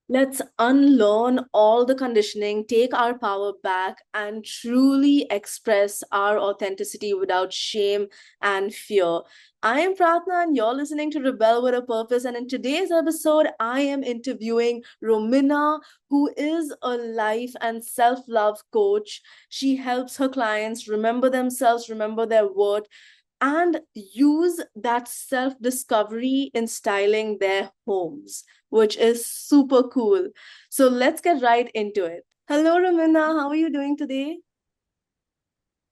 Let's unlearn all the conditioning, take our power back, and truly express our authenticity without shame and fear. I am Pratna, and you're listening to Rebel with a Purpose. And in today's episode, I am interviewing Romina, who is a life and self love coach. She helps her clients remember themselves, remember their worth, and use that self discovery in styling their homes, which is super cool. So let's get right into it. Hello, Ramina. How are you doing today?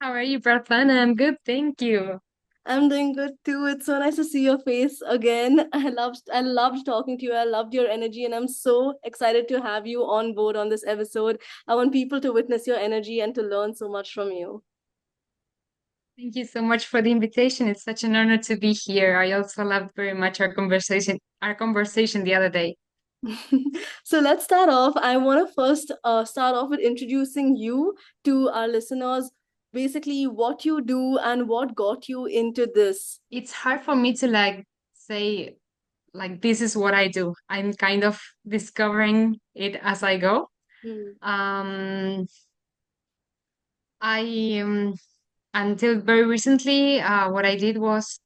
How are you, Pratana? I'm good, thank you. I'm doing good too. It's so nice to see your face again. I loved talking to you. I loved your energy, and I'm so excited to have you on board on this episode. I want people to witness your energy and to learn so much from you. Thank you so much for the invitation. It's such an honor to be here. I also loved very much our conversation the other day. So let's start off. I want to first start off with introducing you to our listeners, basically what you do and what got you into this. It's hard for me to say this is what I do. I'm kind of discovering it as I go. Hmm. Um, I Until very recently, what I did was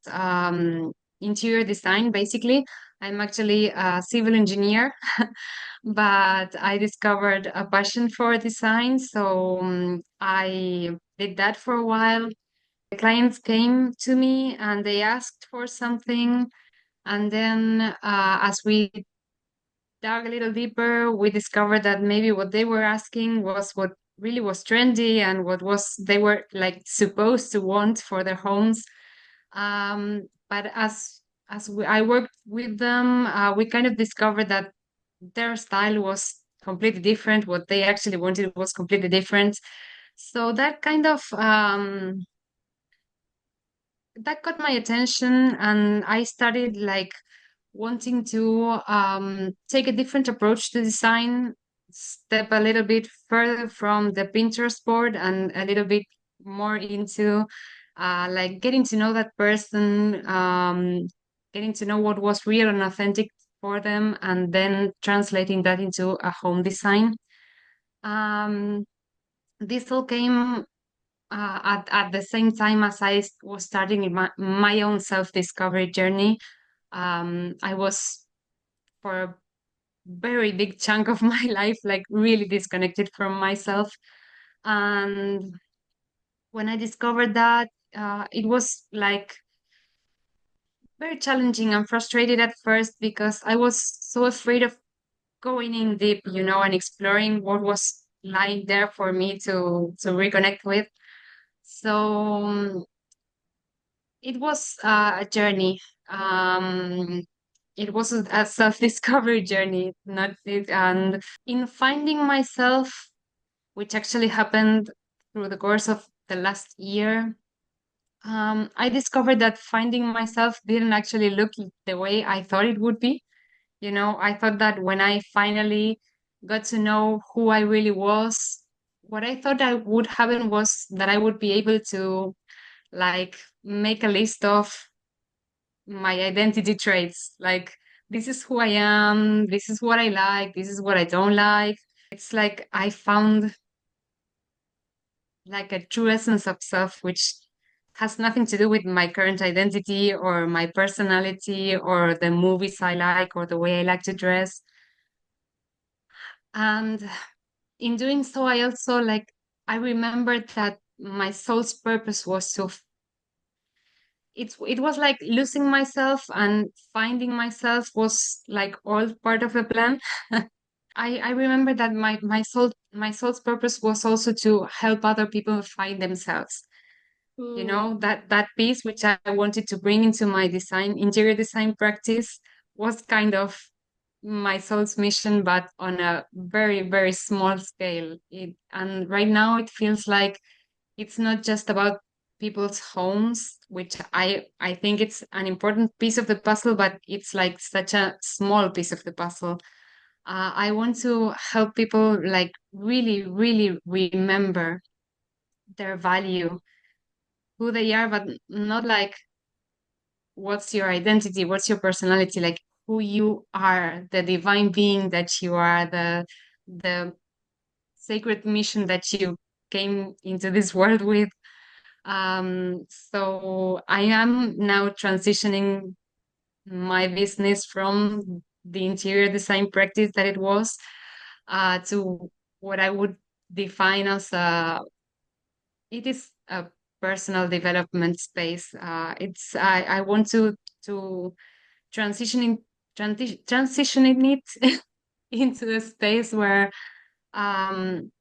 interior design. Basically, I'm actually a civil engineer, but I discovered a passion for design, so I did that for a while. The clients came to me and they asked for something, and then as we dug a little deeper, we discovered that maybe what they were asking was what really was trendy and what was they were like supposed to want for their homes. But I worked with them, we kind of discovered that their style was completely different. What they actually wanted was completely different. So that caught my attention, and I started wanting to take a different approach to design, step a little bit further from the Pinterest board and a little bit more into getting to know that person, getting to know what was real and authentic for them, and then translating that into a home design. Um, this all came at the same time as was starting in my own self-discovery journey. I was for a very big chunk of my life, like really disconnected from myself. And when I discovered that, it was like very challenging and frustrated at first because I was so afraid of going in deep, and exploring what was lying there for me to reconnect with. So it was a journey. It was a self-discovery journey, not it, and in finding myself, which actually happened through the course of the last year. I discovered that finding myself didn't actually look the way I thought it would be. I thought that when I finally got to know who I really was, what I thought that would happen was that I would be able to make a list of my identity traits. Like, this is who I am, this is what I like, this is what I don't like. It's like I found like a true essence of self, which has nothing to do with my current identity or my personality or the movies I like or the way I like to dress. And in doing so, I remembered that my soul's purpose was it was like losing myself, and finding myself was like all part of the plan. I remember that my soul's purpose was also to help other people find themselves. Hmm. That piece which I wanted to bring into my interior design practice was kind of my soul's mission, but on a very, very small scale. And right now it feels like it's not just about people's homes, which I think it's an important piece of the puzzle, but it's like such a small piece of the puzzle. I want to help people like really, really remember their value, who they are, but not like what's your identity, what's your personality, like who you are, the divine being that you are, the sacred mission that you came into this world with. So I am now transitioning my business from the interior design practice that it was to what I would define as it is a personal development space. I want to transitioning transitioning it into a space where um,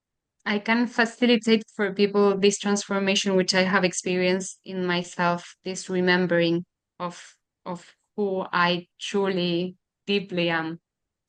I can facilitate for people this transformation which I have experienced in myself, this remembering of of who I truly deeply am.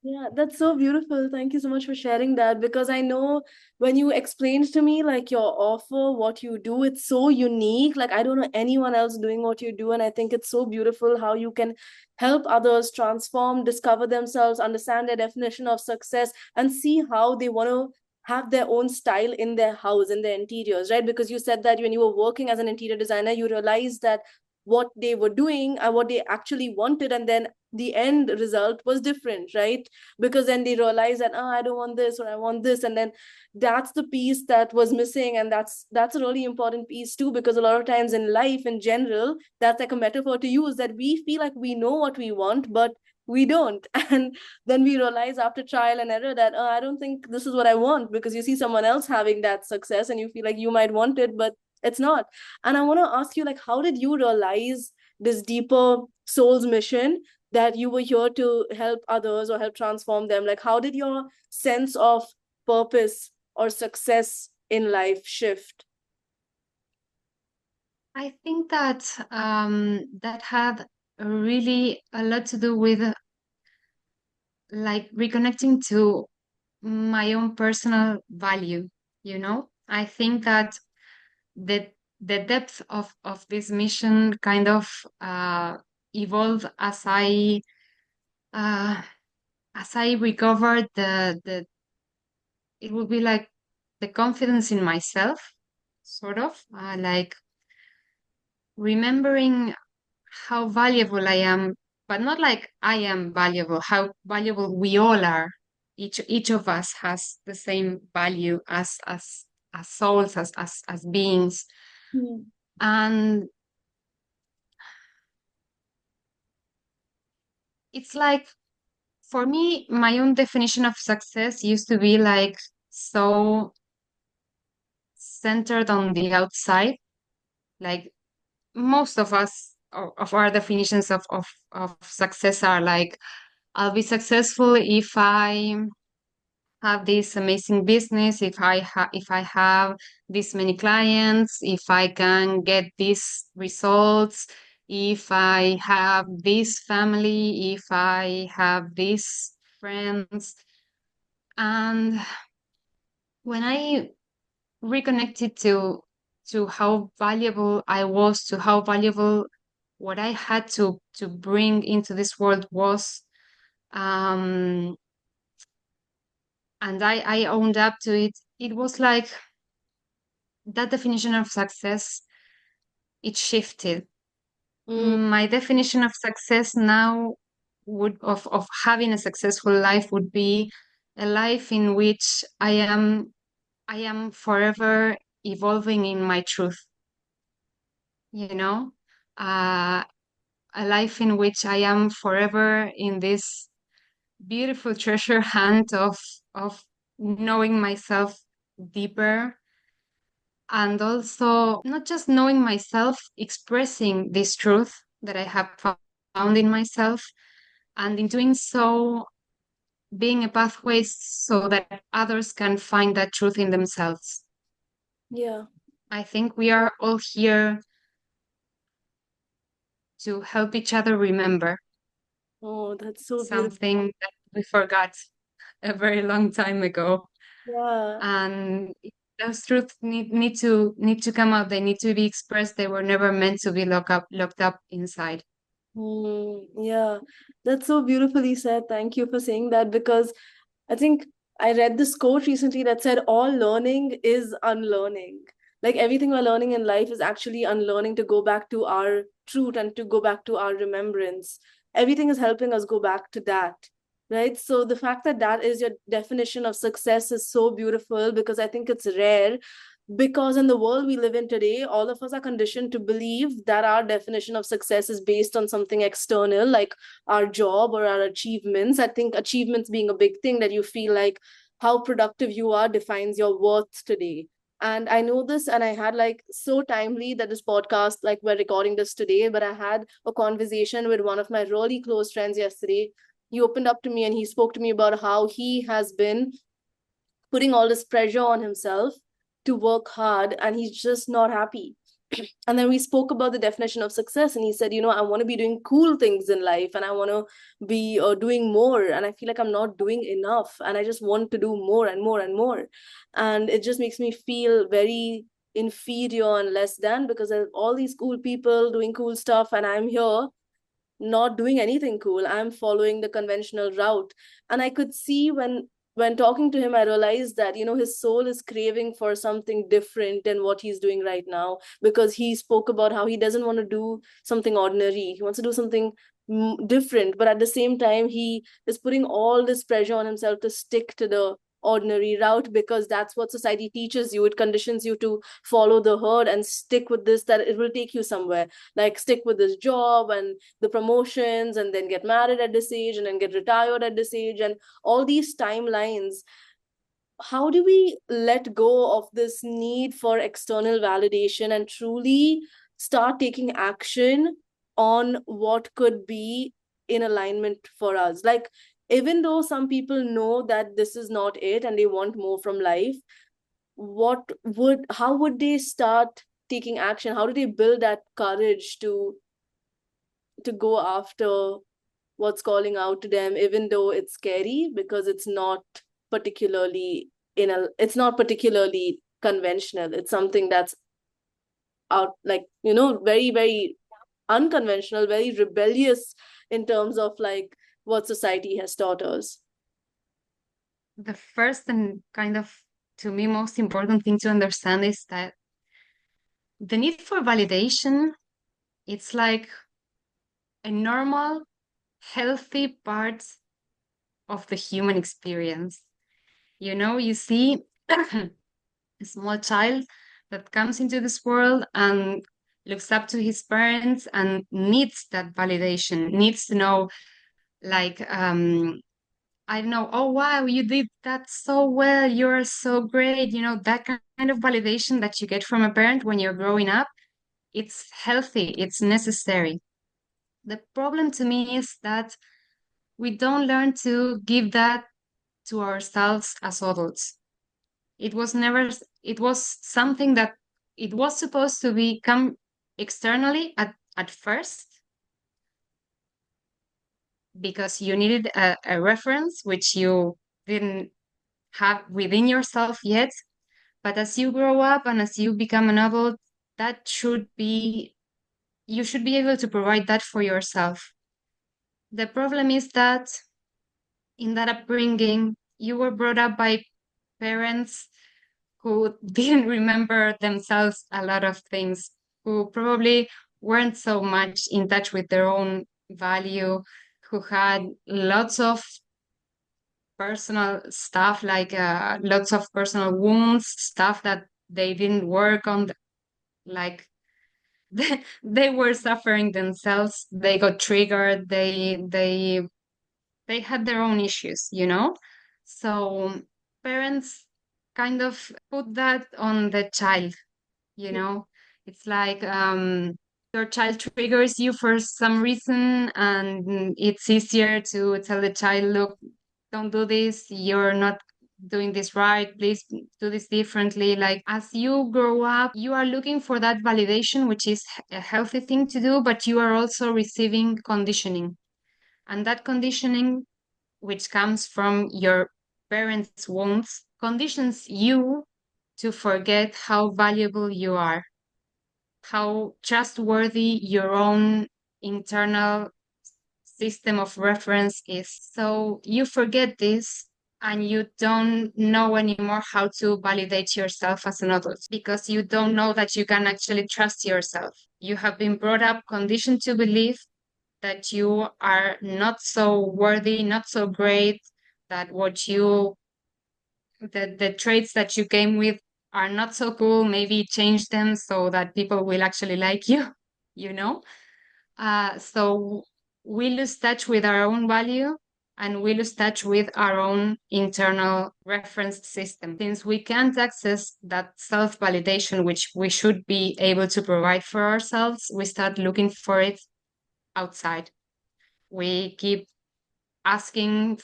Yeah, that's so beautiful. Thank you so much for sharing that, because I know when you explained to me like your offer, what you do, it's so unique. Like I don't know anyone else doing what you do, and I think it's so beautiful how you can help others transform, discover themselves, understand their definition of success, and see how they want to have their own style in their house, in their interiors, right? Because you said that when you were working as an interior designer, you realized that what they were doing and what they actually wanted, and then the end result was different, right? Because then they realize that, oh, I don't want this or I want this, and then that's the piece that was missing. And that's a really important piece too, because a lot of times in life in general, that's like a metaphor to use, that we feel like we know what we want, but we don't. And then we realize after trial and error that, oh, I don't think this is what I want, because you see someone else having that success and you feel like you might want it, but it's not. And I want to ask you, like, how did you realize this deeper soul's mission, that you were here to help others or help transform them? Like, how did your sense of purpose or success in life shift? I think that that had really a lot to do with like reconnecting to my own personal value, you know? I think that the the depth of this mission kind of evolved uh as I recovered the it would be like the confidence in myself, sort of like remembering how valuable I am, but not like I am valuable, how valuable we all are. Each of us has the same value as souls, as beings. Mm. And it's like for me, my own definition of success used to be like so centered on the outside. Like most of us of our definitions of success are like I'll be successful if I have this amazing business, if I have this many clients, if I can get these results, if I have this family, if I have these friends. And when I reconnected to how valuable I was, to how valuable what I had to bring into this world was, um, and I owned up to it. It was like that definition of success, it shifted. Mm. My definition of success now would of having a successful life would be a life in which I am forever evolving in my truth, you know? Uh, a life in which I am forever in this beautiful treasure hunt of knowing myself deeper, and also not just knowing myself, expressing this truth that I have found in myself, and in doing so, being a pathway so that others can find that truth in themselves. Yeah. I think we are all here to help each other remember Oh, that's so beautiful. something that we forgot a very long time ago. Yeah. And those truths need to come out. They need to be expressed. They were never meant to be locked up inside. Yeah, that's so beautifully said. Thank you for saying that, because I think I read this quote recently that said, all learning is unlearning. Like everything we're learning in life is actually unlearning to go back to our truth and to go back to our remembrance. everything is helping us go back to that, right? So the fact that that is your definition of success is so beautiful, because I think it's rare. Because in the world we live in today, all of us are conditioned to believe that our definition of success is based on something external, like our job or our achievements. I think achievements being a big thing, that you feel like how productive you are defines your worth today. And I know this, and I had like so timely that this podcast, like we're recording this today, but I had a conversation with one of my really close friends yesterday. He opened up to me and he spoke to me about how he has been putting all this pressure on himself to work hard, and he's just not happy. And then we spoke about the definition of success, and he said, I want to be doing cool things in life, and I want to be doing more, and I feel like I'm not doing enough, and I just want to do more and more and more. And it just makes me feel very inferior and less than, because there's all these cool people doing cool stuff, and I'm here not doing anything cool. I'm following the conventional route. And I could see when talking to him, I realized that his soul is craving for something different than what he's doing right now, because he spoke about how he doesn't want to do something ordinary. He wants to do something different, but at the same time he is putting all this pressure on himself to stick to the ordinary route, because that's what society teaches you. It conditions you to follow the herd and stick with this, that it will take you somewhere, like stick with this job and the promotions, and then get married at this age, and then get retired at this age, and all these timelines. How do we let go of this need for external validation and truly start taking action on what could be in alignment for us? Like, even though some people know that this is not it and they want more from life, how would they start taking action? How do they build that courage to go after what's calling out to them, even though it's scary, because it's not particularly conventional. It's something that's out, like, very, very unconventional, very rebellious in terms of like what society has taught us. The first and kind of, to me, most important thing to understand is that the need for validation, it's like a normal, healthy part of the human experience. You see a small child that comes into this world and looks up to his parents and needs that validation, needs to know, like, I don't know, oh, wow, you did that so well, you're so great. That kind of validation that you get from a parent when you're growing up, it's healthy, it's necessary. The problem to me is that we don't learn to give that to ourselves as adults. It was something that it was supposed to become externally at first, because you needed a reference which you didn't have within yourself yet. But as you grow up and as you become an adult, that should be, you should be able to provide that for yourself. The problem is that in that upbringing, you were brought up by parents who didn't remember themselves a lot of things, who probably weren't so much in touch with their own value, who had lots of personal stuff, like lots of personal wounds, stuff that they didn't work on, like they were suffering themselves. They got triggered. They had their own issues. So parents kind of put that on the child, you know. It's like your child triggers you for some reason, and it's easier to tell the child, look, don't do this, you're not doing this right, please do this differently. Like, as you grow up, you are looking for that validation, which is a healthy thing to do, but you are also receiving conditioning. And that conditioning, which comes from your parents' wounds, conditions you to forget how valuable you are, how trustworthy your own internal system of reference is. So you forget this, and you don't know anymore how to validate yourself as an adult, because you don't know that you can actually trust yourself. You have been brought up, conditioned to believe that you are not so worthy, not so great, that the traits that you came with are not so cool, maybe change them so that people will actually like you, you know? So we lose touch with our own value and we lose touch with our own internal reference system. Since we can't access that self validation, which we should be able to provide for ourselves, we start looking for it outside. We keep asking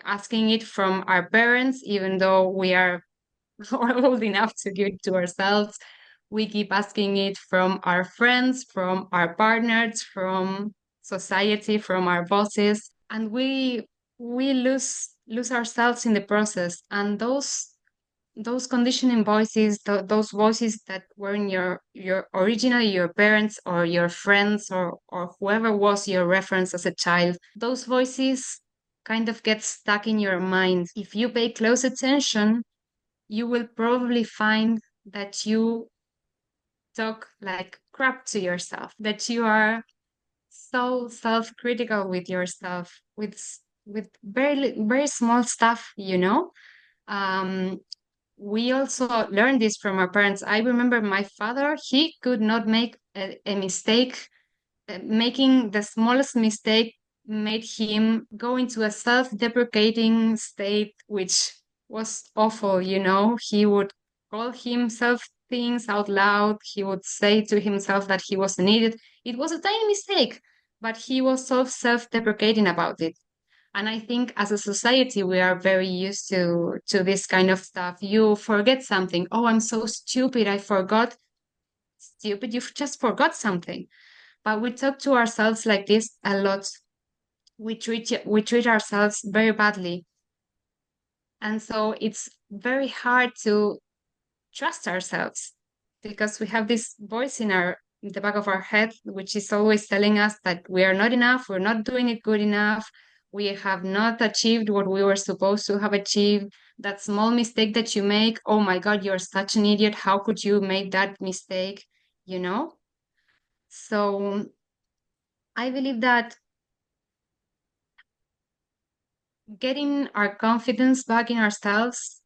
asking it from our parents, even though we are old enough to give it to ourselves. We keep asking it from our friends, from our partners, from society, from our bosses, and we lose ourselves in the process. And those conditioning voices, those voices that were in your originally your parents or your friends or whoever was your reference as a child, those voices kind of get stuck in your mind. If you pay close attention, you will probably find that you talk like crap to yourself, that you are so self-critical with yourself, with very small stuff, you know. Um, we also learned this from our parents. I remember my father; he could not make a mistake. Making the smallest mistake made him go into a self-deprecating state, which was awful, you know. He would call himself things out loud. He would say to himself that he was an idiot. It was a tiny mistake, but he was so self-deprecating about it. And I think as a society, we are very used to this kind of stuff. You forget something. Oh, I'm so stupid. I forgot. Stupid. You just forgot something. But we talk to ourselves like this a lot. We treat ourselves very badly. And so it's very hard to trust ourselves because we have this voice in the back of our head, which is always telling us that we are not enough, we're not doing it good enough, we have not achieved what we were supposed to have achieved. That small mistake that you make, oh my God, you're such an idiot. How could you make that mistake? You know? So I believe that getting our confidence back in ourselves,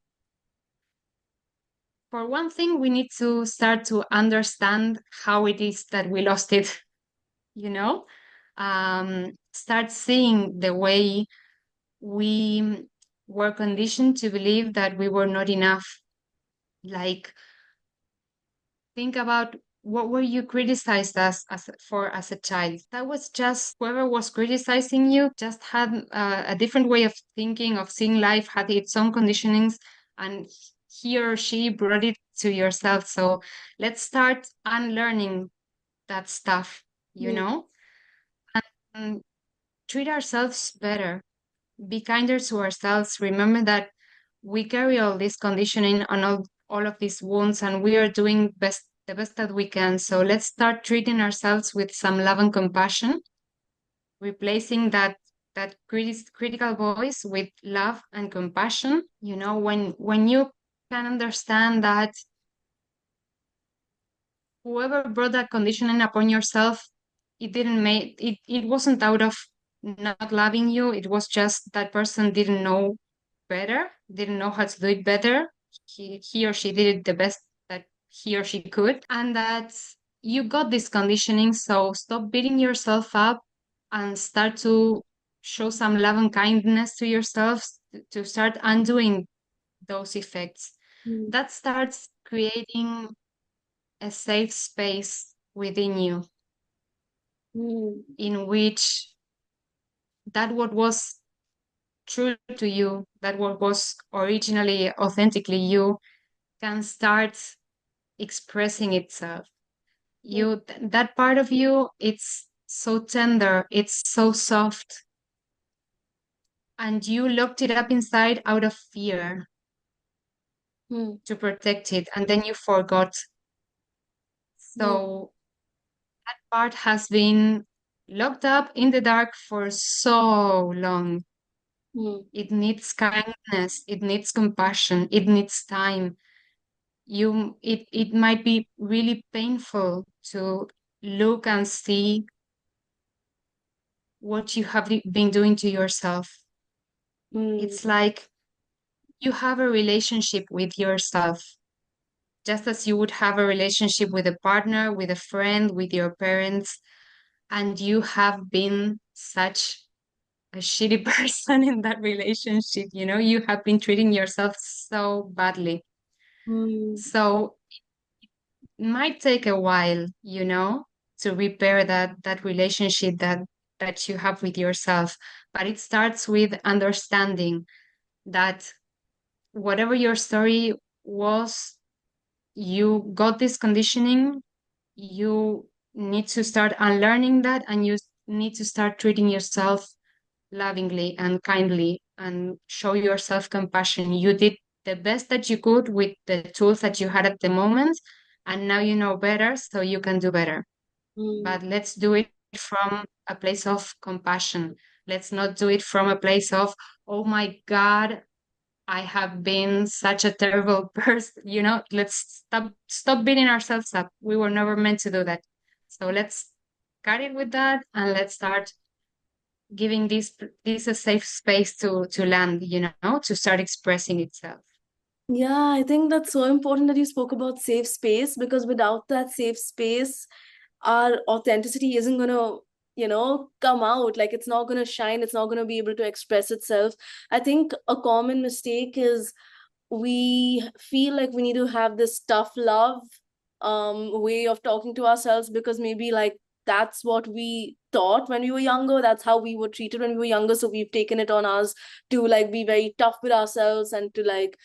for one thing, we need to start to understand how it is that we lost it, you know? Start seeing the way we were conditioned to believe that we were not enough. Like, think about what were you criticized as a child? That was just whoever was criticizing you just had a different way of thinking, of seeing life, had its own conditionings, and he or she brought it to yourself. So let's start unlearning that stuff, you Mm, know, and treat ourselves better, be kinder to ourselves. Remember that we carry all this conditioning and all of these wounds, and we are doing the best that we can. So let's start treating ourselves with some love and compassion, replacing that critical voice with love and compassion. You know, when you can understand that whoever brought that conditioning upon yourself, it wasn't out of not loving you. It was just that person didn't know better, didn't know how to do it better. He or she did it the best that he or she could, and that you got this conditioning. So stop beating yourself up and start to show some love and kindness to yourself, to start undoing those effects. mm, That starts creating a safe space within you mm, in which that what was true to you, that what was originally authentically you, can start expressing itself. mm, That part of you, it's so tender, it's so soft, and you locked it up inside out of fear mm, to protect it, and then you forgot. mm, So that part has been locked up in the dark for so long. mm, It needs kindness, it needs compassion, it needs time. It might be really painful to look and see what you have been doing to yourself. Mm, It's like you have a relationship with yourself, just as you would have a relationship with a partner, with a friend, with your parents, and you have been such a shitty person in that relationship, you know, you have been treating yourself so badly. mm, So it might take a while, you know, to repair that relationship that you have with yourself. But it starts with understanding that whatever your story was, you got this conditioning, you need to start unlearning that, and you need to start treating yourself lovingly and kindly and show yourself compassion. You did the best that you could with the tools that you had at the moment, and now you know better, so you can do better. mm. But let's do it from a place of compassion. Let's not do it from a place of, oh my God, I have been such a terrible person. You know, let's stop beating ourselves up. We were never meant to do that. So let's cut it with that, and let's start giving this a safe space to land, you know, to start expressing itself. Yeah, I think that's so important that you spoke about safe space, because without that safe space, our authenticity isn't gonna, come out. Like, it's not gonna shine, it's not gonna be able to express itself. I think a common mistake is we feel like we need to have this tough love way of talking to ourselves, because maybe like that's what we thought when we were younger, that's how we were treated when we were younger, so we've taken it on us to like be very tough with ourselves, and to like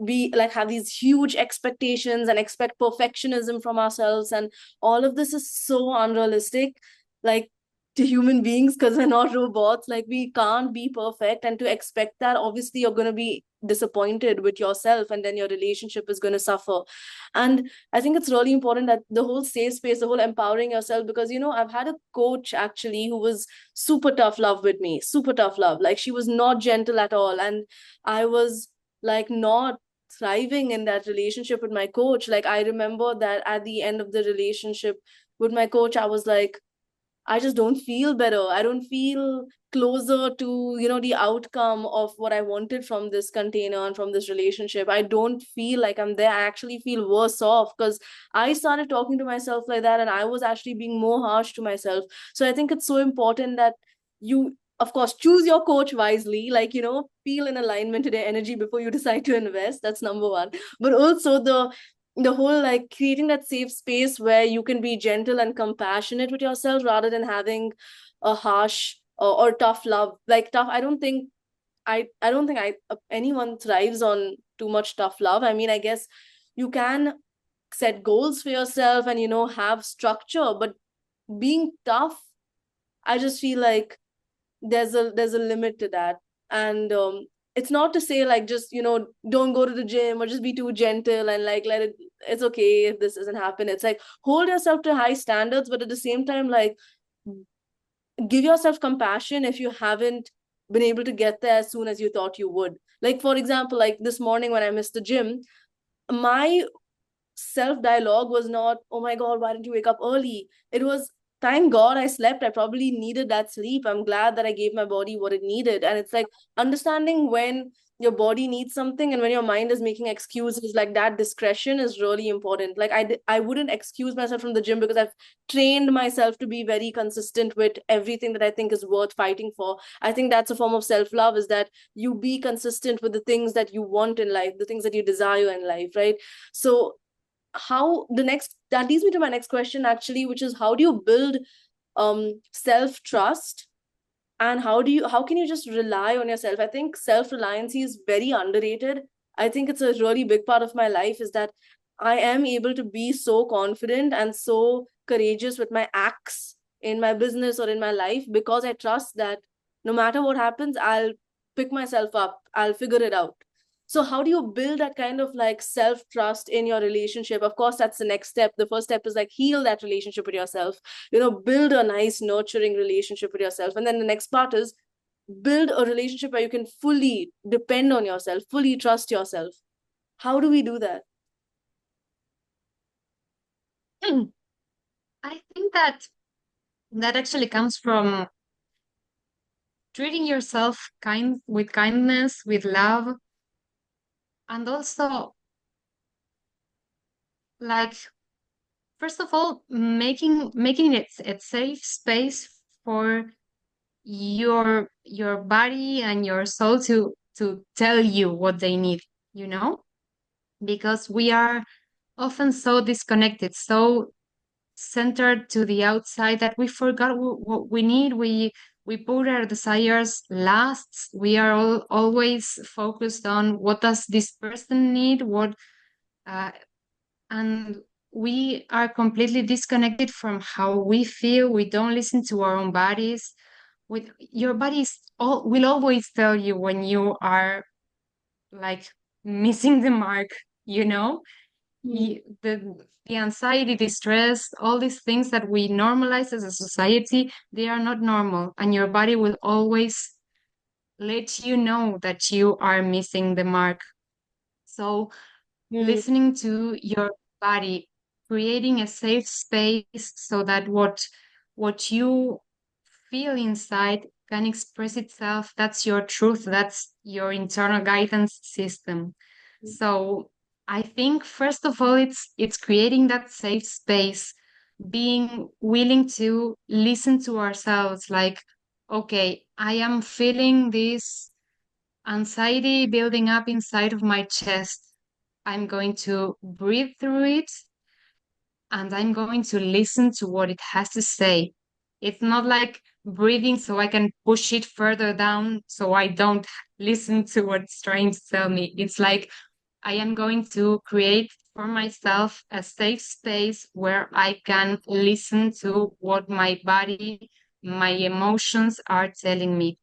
be like have these huge expectations and expect perfectionism from ourselves, and all of this is so unrealistic, like, to human beings, because we're not robots. Like, we can't be perfect, and to expect that, obviously you're going to be disappointed with yourself, and then your relationship is going to suffer. And I think it's really important that the whole safe space, the whole empowering yourself, because I've had a coach actually who was super tough love with me, super tough love. Like, she was not gentle at all, and I was like not thriving in that relationship with my coach. Like, I remember that at the end of the relationship with my coach, I was like, I just don't feel better. I don't feel closer to, the outcome of what I wanted from this container and from this relationship. I don't feel like I'm there. I actually feel worse off, because I started talking to myself like that, and I was actually being more harsh to myself. So I think it's so important that you, of course, choose your coach wisely, like, feel in alignment to their energy before you decide to invest. That's number one. But also the whole, like, creating that safe space where you can be gentle and compassionate with yourself, rather than having a harsh or tough love. Like, tough, I don't think anyone thrives on too much tough love. I mean, I guess you can set goals for yourself and have structure, but being tough, I just feel like there's a limit to that. And it's not to say like, just don't go to the gym or just be too gentle and like let it, it's okay if this doesn't happen. It's like, hold yourself to high standards, but at the same time, like, give yourself compassion if you haven't been able to get there as soon as you thought you would. Like, for example, like this morning when I missed the gym, my self dialogue was not, oh my God, why didn't you wake up early? It was, thank God I slept. I probably needed that sleep. I'm glad that I gave my body what it needed. And it's like understanding when your body needs something and when your mind is making excuses, like that discretion is really important. Like, I wouldn't excuse myself from the gym, because I've trained myself to be very consistent with everything that I think is worth fighting for. I think that's a form of self love, is that you be consistent with the things that you want in life, the things that you desire in life, right? So how the next that leads me to my next question actually, which is, how do you build self trust, and how can you just rely on yourself? I think self reliance is very underrated. I think it's a really big part of my life, is that I am able to be so confident and so courageous with my acts in my business or in my life, because I trust that no matter what happens, I'll pick myself up, I'll figure it out. So how do you build that kind of like self trust in your relationship? Of course, that's the next step. The first step is like heal that relationship with yourself, build a nice nurturing relationship with yourself, and then the next part is build a relationship where you can fully depend on yourself, fully trust yourself. How do we do that? I think that actually comes from treating yourself with kindness, with love, and also like first of all making it a safe space for your body and your soul to tell you what they need, you know, because we are often so disconnected, so centered to the outside that we forgot what we need. We put our desires last. We are always focused on what does this person need, what uh, and we are completely disconnected from how we feel. We don't listen to our own bodies. With your bodies all will always tell you when you are like missing the mark, you know. Hmm. The anxiety, the stress, all these things that we normalize as a society, they are not normal, and your body will always let you know that you are missing the mark. So Hmm. listening to your body, creating a safe space so that what you feel inside can express itself. That's your truth. That's your internal guidance system. So I think first of all, it's creating that safe space, being willing to listen to ourselves. Like, okay, I am feeling this anxiety building up inside of my chest. I'm going to breathe through it and I'm going to listen to what it has to say. It's not like breathing so I can push it further down so I don't listen to what it's trying to tell me. It's like I am going to create for myself a safe space where I can listen to what my body, my emotions are telling me.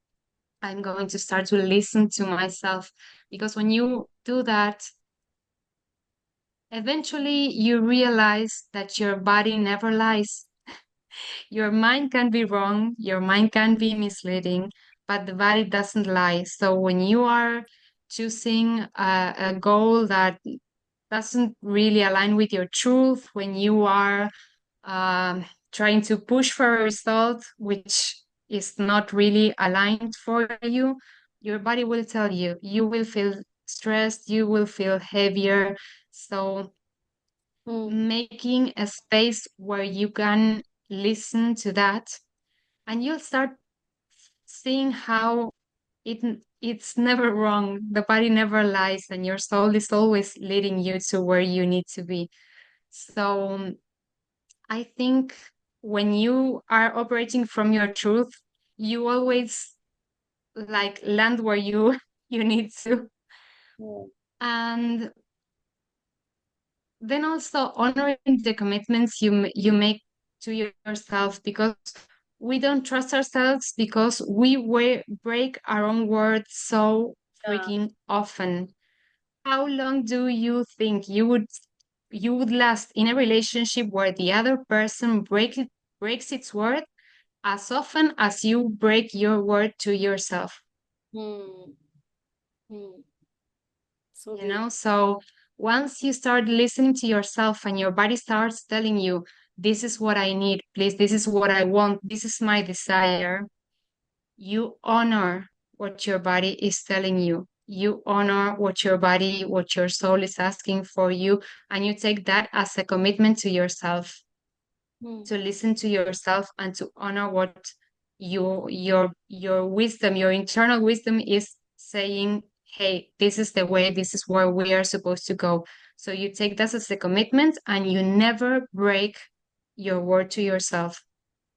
I'm going to start to listen to myself because when you do that, eventually you realize that your body never lies. Your mind can be wrong, your mind can be misleading, but the body doesn't lie. So when you are choosing a goal that doesn't really align with your truth, when you are trying to push for a result which is not really aligned for you, your body will tell you. You will feel stressed, you will feel heavier. So Hmm. making a space where you can listen to that and you'll start seeing how it it's never wrong. The body never lies and your soul is always leading you to where you need to be. So I think when you are operating from your truth, you always like land where you you need to. Yeah. And then also honoring the commitments you make to yourself, because we don't trust ourselves because we break our own words so Yeah. freaking often. How long do you think you would last in a relationship where the other person breaks its word as often as you break your word to yourself? Hmm. Hmm. So You beautiful. know, so once you start listening to yourself and your body starts telling you, this is what I need, please, this is what I want, this is my desire, you honor what your body is telling you. You honor what your body, what your soul is asking for you, and you take that as a commitment to yourself, Hmm. to listen to yourself and to honor what your wisdom, your internal wisdom is saying, hey, this is the way, this is where we are supposed to go. So you take that as a commitment and you never break your word to yourself.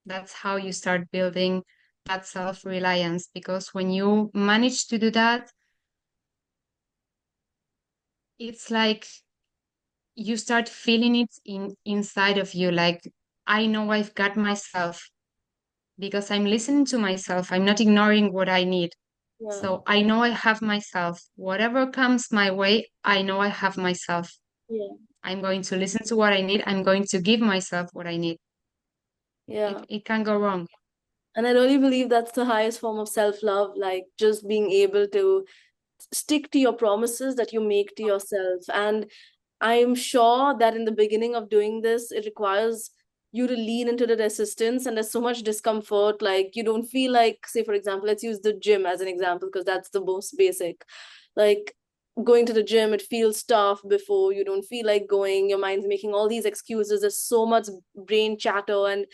That's how you start building that self-reliance, because when you manage to do that, it's like you start feeling it inside of you, like, I know I've got myself because I'm listening to myself. I'm not ignoring what I need. Yeah. So I know I have myself. Whatever comes my way, I know I have myself. Yeah. I'm going to listen to what I need. I'm going to give myself what I need. Yeah. It can go wrong. And I really believe that's the highest form of self-love, like just being able to stick to your promises that you make to yourself. And I'm sure that in the beginning of doing this, it requires you to lean into the resistance, and there's so much discomfort. Like you don't feel like, say for example, let's use the gym as an example because that's the most basic. Like going to the gym, it feels tough before, you don't feel like going, your mind's making all these excuses, there's so much brain chatter, and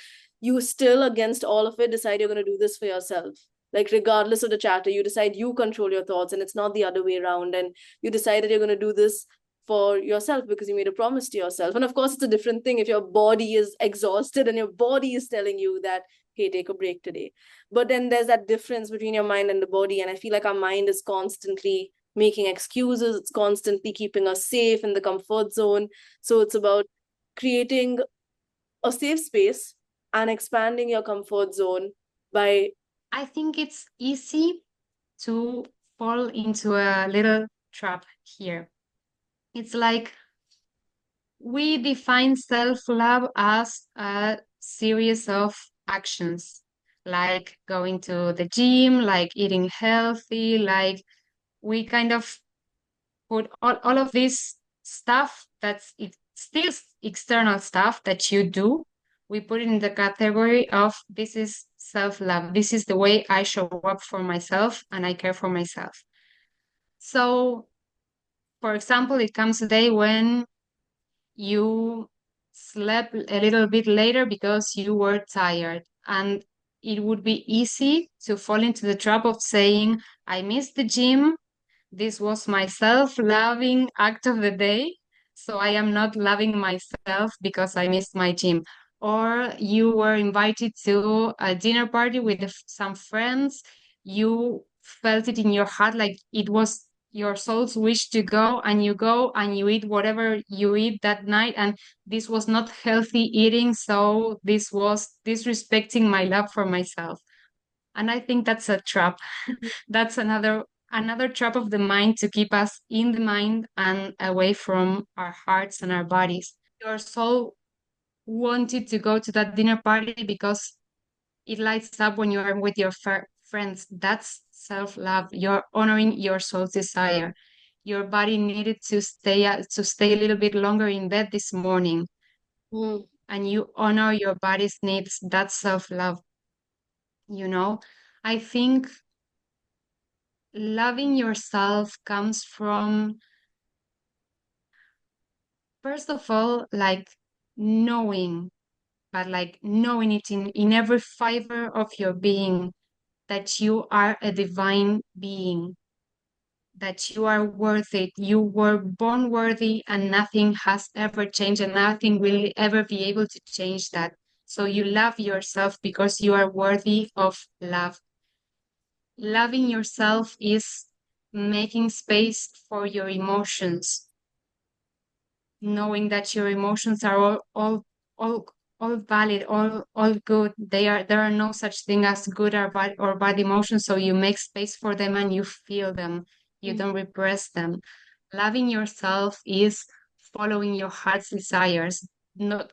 you still, against all of it, decide you're going to do this for yourself. Like regardless of the chatter, you decide you control your thoughts, and it's not the other way around, and you decide that you're going to do this for yourself because you made a promise to yourself. And of course it's a different thing if your body is exhausted and your body is telling you that, hey, take a break today. But then there's that difference between your mind and the body, and I feel like our mind is constantly making excuses, it's constantly keeping us safe in the comfort zone. So it's about creating a safe space and expanding your comfort zone by. I think it's easy to fall into a little trap here. It's like we define self-love as a series of actions, like going to the gym, like eating healthy, like we kind of put all of this stuff that's still external stuff that you do. We put it in the category of this is self-love. This is the way I show up for myself and I care for myself. So, for example, it comes a day when you slept a little bit later because you were tired. And it would be easy to fall into the trap of saying, I missed the gym. This was my self-loving act of the day. So I am not loving myself because I missed my gym. Or you were invited to a dinner party with some friends. You felt it in your heart like it was your soul's wish to go and you eat whatever you eat that night. And this was not healthy eating. So this was disrespecting my love for myself. And I think that's a trap. That's another trap of the mind to keep us in the mind and away from our hearts and our bodies. Your soul wanted to go to that dinner party because it lights up when you are with your friends. That's self-love. You're honoring your soul's desire. Your body needed to stay a little bit longer in bed this morning, Mm, and you honor your body's needs. That's self-love. You know, I think loving yourself comes from, first of all, like knowing, but like knowing it in every fiber of your being that you are a divine being, that you are worth it. You were born worthy, and nothing has ever changed, and nothing will ever be able to change that. So you love yourself because you are worthy of love. Loving yourself is making space for your emotions, knowing that your emotions are all all valid, all good. There are no such thing as good or bad emotions. So you make space for them and you feel them. You mm, don't repress them. Loving yourself is following your heart's desires, not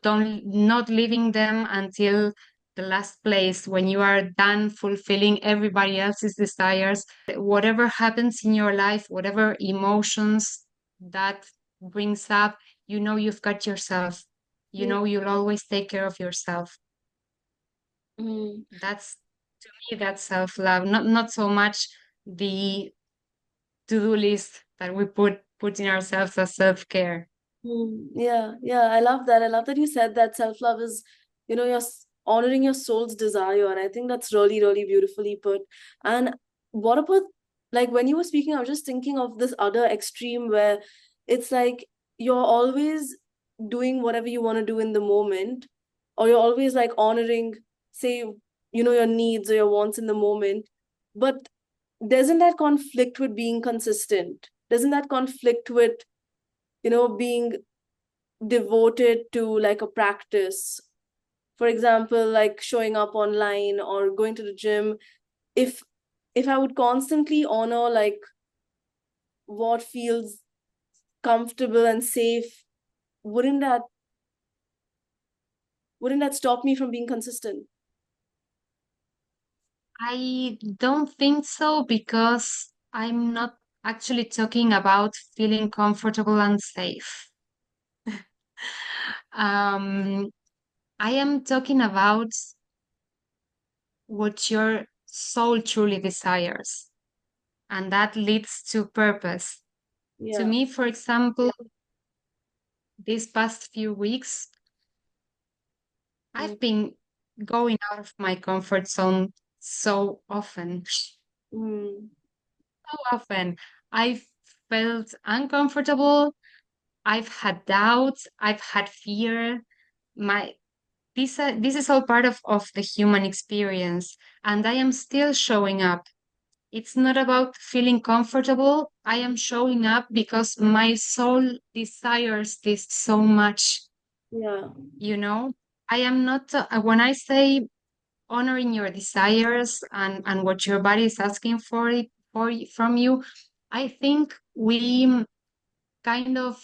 leaving them until the last place when you are done fulfilling everybody else's desires. Whatever happens in your life, whatever emotions that brings up, you know you've got yourself. You mm, know you'll always take care of yourself. mm. That's, to me, that's self-love. Not so much the to-do list that we put in ourselves as self-care. Yeah, yeah, I love that. I love that you said that self-love is, you're honoring your soul's desire. And I think that's really, really beautifully put. And what about, like, when you were speaking, I was just thinking of this other extreme where it's like you're always doing whatever you want to do in the moment, or you're always like honoring, say, your needs or your wants in the moment. But doesn't that conflict with being consistent? Doesn't that conflict with, being devoted to like a practice? For example, like showing up online or going to the gym. If I would constantly honor like what feels comfortable and safe, wouldn't that wouldn't that stop me from being consistent? I don't think so, because I'm not actually talking about feeling comfortable and safe. Um, I am talking about what your soul truly desires, and that leads to purpose. To Yeah. me, for example, these past few weeks, Mm. I've been going out of my comfort zone so often. Mm. So often. I've felt uncomfortable. I've had doubts. I've had fear. My this is all part of the human experience, and I am still showing up. It's not about feeling comfortable. I am showing up because my soul desires this so much, Yeah. you know? I am not, when I say honoring your desires and what your body is asking for from you, I think we kind of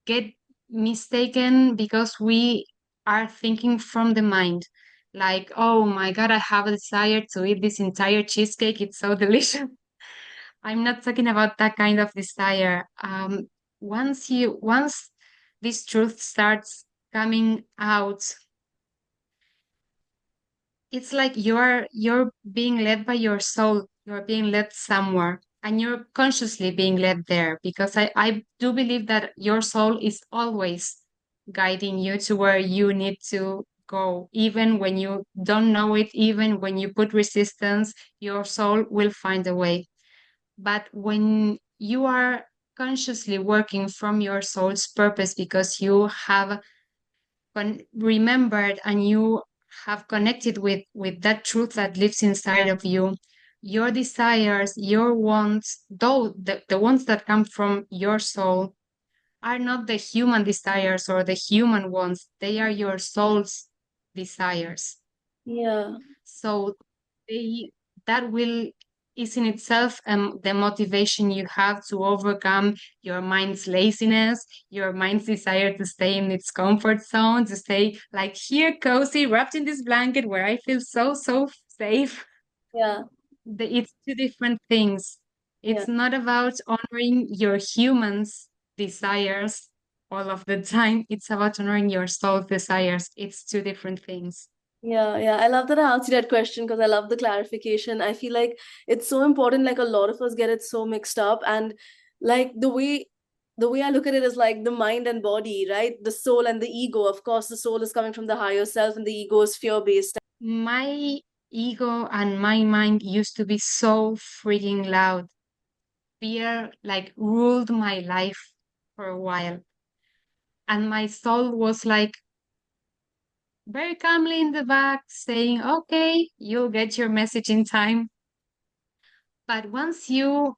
get mistaken because we are thinking from the mind. Like, oh my God, I have a desire to eat this entire cheesecake. It's so delicious. I'm not talking about that kind of desire. Once this truth starts coming out, it's like you're being led by your soul. You're being led somewhere, and you're consciously being led there, because I do believe that your soul is always guiding you to where you need to go, even when you don't know it, even when you put resistance, your soul will find a way. But when you are consciously working from your soul's purpose because you have remembered and you have connected with that truth that lives inside of you, your desires, your wants, though the ones that come from your soul, are not the human desires or the human wants. They are your soul's desires. Yeah. So they that will is in itself the motivation you have to overcome your mind's laziness, your mind's desire to stay in its comfort zone, to stay like here cozy, wrapped in this blanket where I feel so safe. Yeah. It's two different things. Yeah. It's not about honoring your human's desires all of the time. It's about honoring your soul's desires. It's two different things. Yeah, yeah. I love that I asked you that question because I love the clarification. I feel like it's so important. Like a lot of us get it so mixed up. And like the way I look at it is like the mind and body, right? The soul and the ego. Of course, the soul is coming from the higher self and the ego is fear-based. My ego and my mind used to be so freaking loud. Fear like ruled my life for a while. And my soul was like very calmly in the back saying, okay, you'll get your message in time. But once you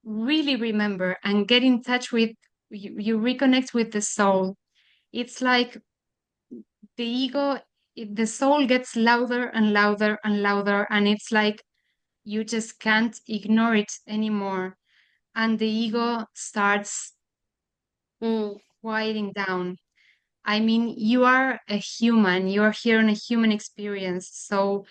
really remember and get in touch with, you reconnect with the soul, it's like the ego, the soul gets louder and louder and louder. And it's like you just can't ignore it anymore. And the ego starts Mm. quieting down. I mean, you are a human, you are here on a human experience. So,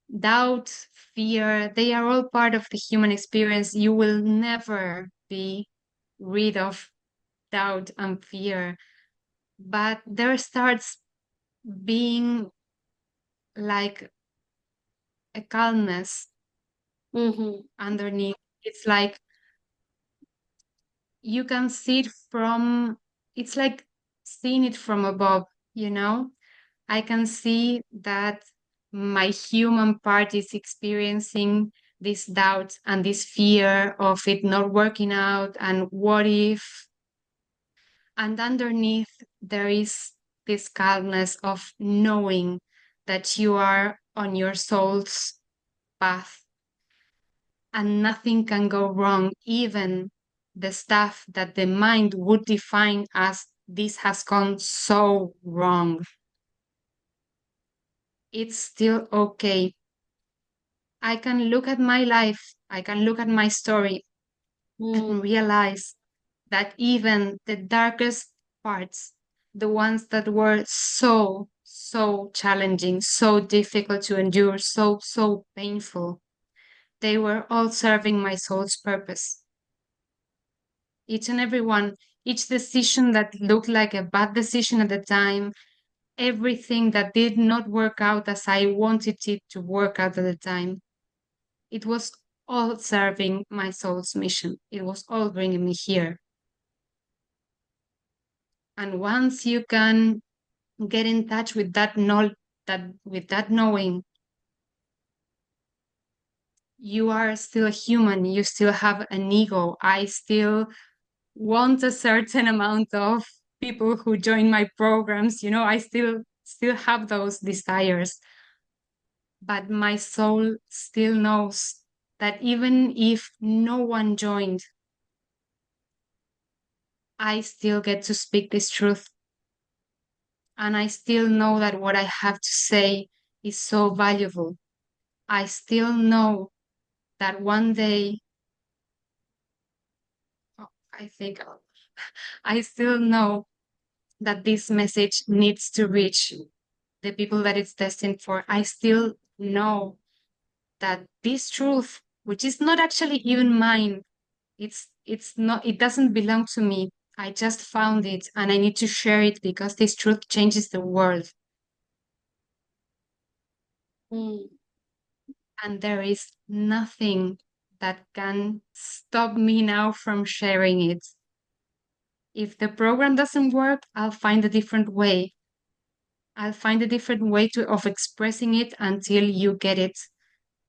doubt, fear, they are all part of the human experience. You will never be rid of doubt and fear. But there starts being like a calmness Mm-hmm. underneath. It's like you can see it from, it's like seeing it from above, you know? I can see that my human part is experiencing this doubt and this fear of it not working out and what if. And underneath, there is this calmness of knowing that you are on your soul's path and nothing can go wrong, even the stuff that the mind would define as this has gone so wrong. It's still okay. I can look at my life, I can look at my story and Mm. realize that even the darkest parts, the ones that were so challenging, so difficult to endure, so painful, they were all serving my soul's purpose. Each and every one, each decision that looked like a bad decision at the time, everything that did not work out as I wanted it to work out at the time, it was all serving my soul's mission. It was all bringing me here. And once you can get in touch with that knowing, you are still a human. You still have an ego. I still want a certain amount of people who join my programs. I still have those desires, but my soul still knows that even if no one joined, I still get to speak this truth. And I still know that what I have to say is so valuable. I still know that one day, oh, I think I still know that this message needs to reach the people that it's destined for. I still know that this truth, which is not actually even mine, it doesn't belong to me. I just found it and I need to share it because this truth changes the world. Mm. And there is nothing that can stop me now from sharing it. If the program doesn't work, I'll find a different way. I'll find a different way of expressing it until you get it,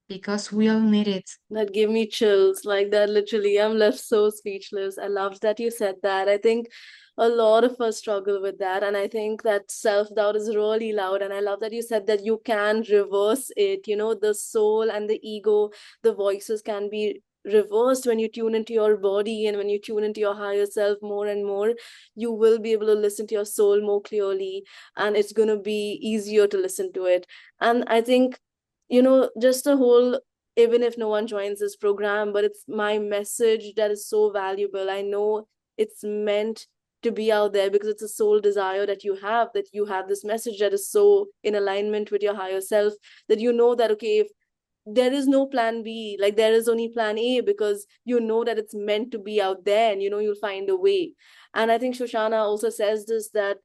because we all need it. That gave me chills. Like that, literally, I'm left so speechless. I loved that you said that. I think a lot of us struggle with that. And I think that self-doubt is really loud. And I love that you said that you can reverse it. The soul and the ego, the voices can be reversed when you tune into your body and when you tune into your higher self more and more. You will be able to listen to your soul more clearly, and it's going to be easier to listen to it. And I think just a whole, even if no one joins this program, but it's my message that is so valuable. I know it's meant to be out there because it's a soul desire that you have this message that is so in alignment with your higher self, that that, okay, if there is no plan B, like there is only plan A, because that it's meant to be out there, and you'll find a way. And I think Shoshana also says this, that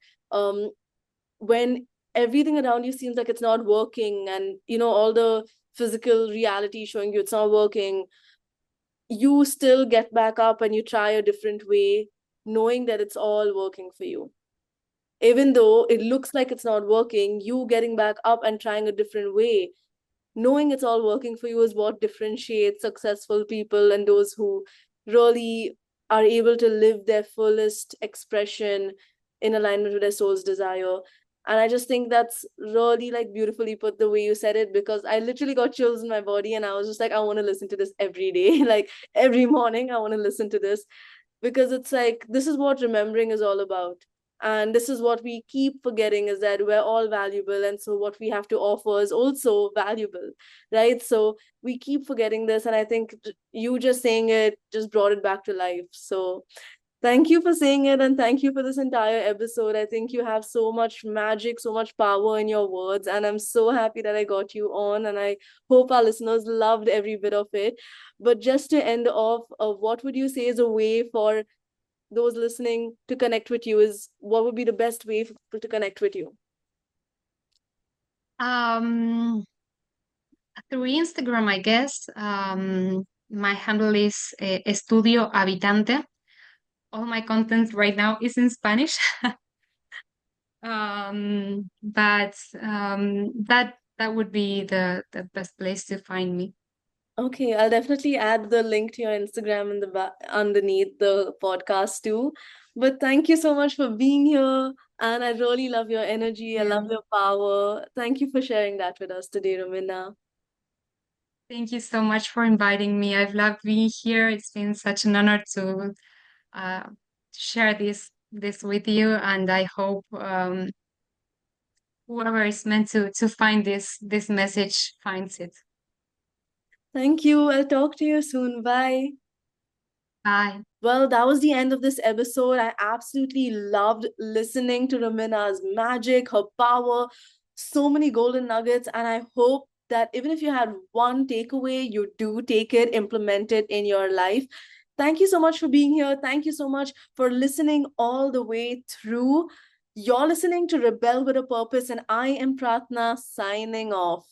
when everything around you seems like it's not working, and all the physical reality showing you it's not working, you still get back up and you try a different way, knowing that it's all working for you. Even though it looks like it's not working, you getting back up and trying a different way, knowing it's all working for you, is what differentiates successful people and those who really are able to live their fullest expression in alignment with their soul's desire. And I just think that's really like beautifully put the way you said it, because I literally got chills in my body and I was just like, I want to listen to this every day. Like every morning I want to listen to this, because it's like, this is what remembering is all about. And this is what we keep forgetting, is that we're all valuable, and so what we have to offer is also valuable, right? So we keep forgetting this, and I think you just saying it just brought it back to life. So thank you for saying it, and thank you for this entire episode. I think you have so much magic, so much power in your words, and I'm so happy that I got you on, and I hope our listeners loved every bit of it. But just to end off, what would you say is a way for those listening to connect with you? Is what would be the best way for people to connect with you? Um, Through Instagram, I guess. My handle is Estudio Habitante. All my content right now is in Spanish. But that would be the best place to find me. Okay, I'll definitely add the link to your Instagram in the underneath the podcast too. But thank you so much for being here. And I really love your energy. I love Yeah. your power. Thank you for sharing that with us today, Romina. Thank you so much for inviting me. I've loved being here. It's been such an honor to share this with you, and I hope whoever is meant to find this message finds it. Thank you. I'll talk to you soon. Bye. Bye. Well, that was the end of this episode. I absolutely loved listening to Ramina's magic, her power, so many golden nuggets. And I hope that even if you had one takeaway, you do take it, implement it in your life. Thank you so much for being here. Thank you so much for listening all the way through. You're listening to Rebel with a Purpose, and I am Pratna signing off.